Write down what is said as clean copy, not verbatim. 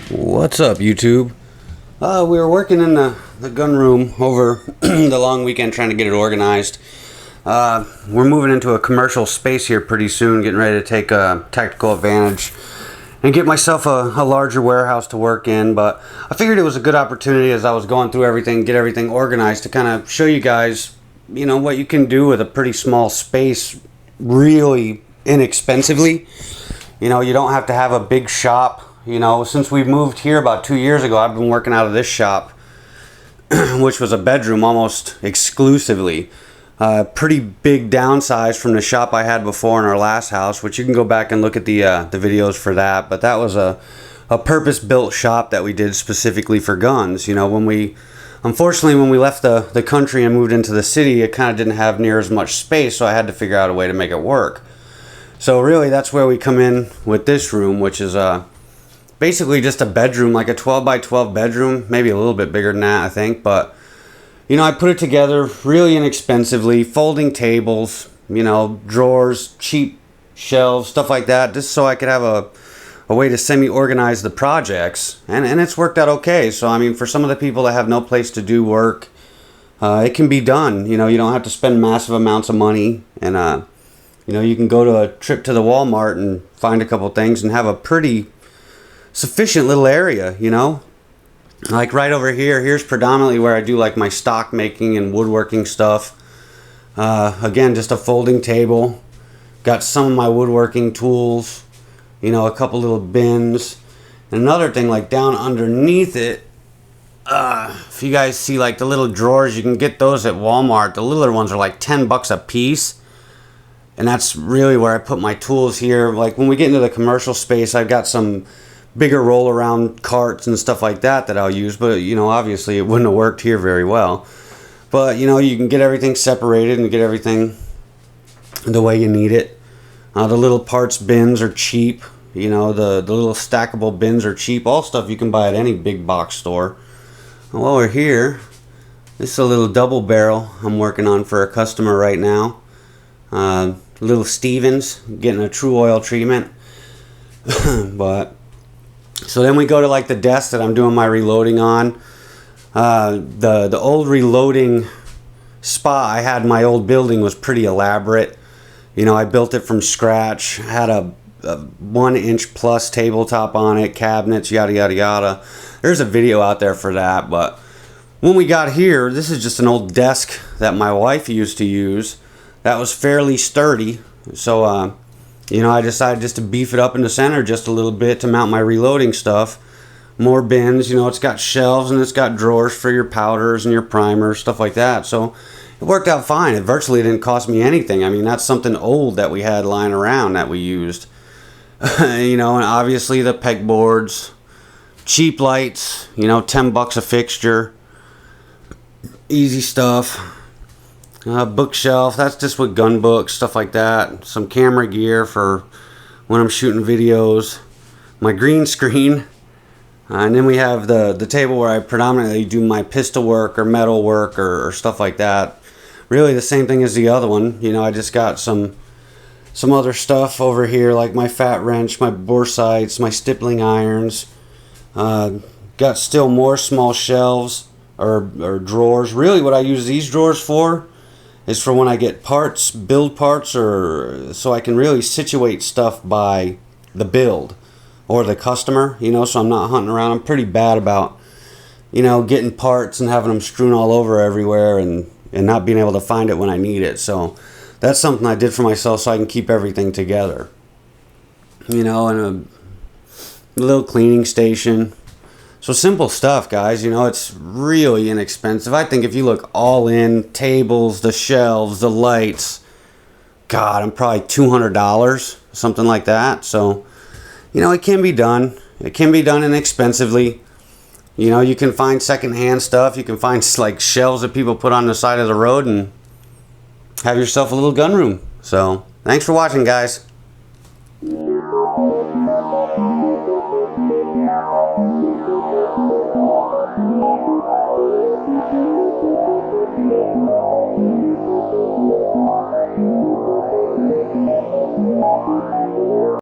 What's up, YouTube? We were working in the gun room over the long weekend trying to get it organized. We're moving into a commercial space here pretty soon, getting ready to take tactical advantage and get myself a larger warehouse to work in. But I figured it was a good opportunity as I was going through everything, get everything organized, to kind of show you guys, what you can do with a pretty small space really inexpensively. You don't have to have a big shop. Since we moved here about 2 years ago, I've been working out of this shop, which was a bedroom almost exclusively. Pretty big downsize from the shop I had before in our last house, which you can go back and look at the videos for that. But that was a purpose-built shop that we did specifically for guns. Unfortunately, when we left the country and moved into the city, it kind of didn't have near as much space, so I had to figure out a way to make it work. So really, that's where we come in with this room, which is basically just a bedroom, like a 12 by 12 bedroom, maybe a little bit bigger than that, I think. But I put it together really inexpensively, folding tables, drawers, cheap shelves, stuff like that, just so I could have a way to semi-organize the projects. And it's worked out okay. So, for some of the people that have no place to do work, it can be done. You don't have to spend massive amounts of money. And, you can go to a trip to the Walmart and find a couple things and have a pretty sufficient little area, Like right over here, here's predominantly where I do like my stock making and woodworking stuff. Again, just a folding table. Got some of my woodworking tools, a couple little bins. And another thing, like down underneath it, if you guys see like the little drawers, you can get those at Walmart. The littler ones are like $10 a piece. And that's really where I put my tools here. Like when we get into the commercial space, I've got some bigger roll around carts and stuff like that I'll use, but obviously it wouldn't have worked here very well. But you can get everything separated and get everything the way you need it. The little parts bins are cheap. The little stackable bins are cheap. All stuff you can buy at any big box store. And while we're here, this is a little double barrel I'm working on for a customer right now. Little Stevens, getting a true oil treatment. But so then we go to like the desk that I'm doing my reloading on. The old reloading spot I had in my old building was pretty elaborate. I built it from scratch. Had a 1-inch plus tabletop on it, cabinets, yada yada yada. There's a video out there for that. But when we got here, this is just an old desk that my wife used to use. That was fairly sturdy. So I decided just to beef it up in the center just a little bit to mount my reloading stuff. More bins, it's got shelves and it's got drawers for your powders and your primers, stuff like that. So it worked out fine. It virtually didn't cost me anything. That's something old that we had lying around that we used. And obviously the pegboards, cheap lights, $10 a fixture. Easy stuff. Bookshelf, that's just with gun books, stuff like that. Some camera gear for when I'm shooting videos. My green screen. And then we have the table where I predominantly do my pistol work or metal work or stuff like that. Really the same thing as the other one. I just got some other stuff over here, like my fat wrench, my bore sights, my stippling irons. Got still more small shelves or drawers. Really what I use these drawers for is for when I get parts, build parts, or so I can really situate stuff by the build or the customer, so I'm not hunting around. I'm pretty bad about, getting parts and having them strewn all over everywhere and not being able to find it when I need it. So that's something I did for myself so I can keep everything together. And a little cleaning station. So simple stuff, guys. It's really inexpensive. I think if you look all in, tables, the shelves, the lights, God, I'm probably $200, something like that. So, it can be done. It can be done inexpensively. You can find secondhand stuff. You can find like shelves that people put on the side of the road and have yourself a little gun room. So, thanks for watching, guys. More.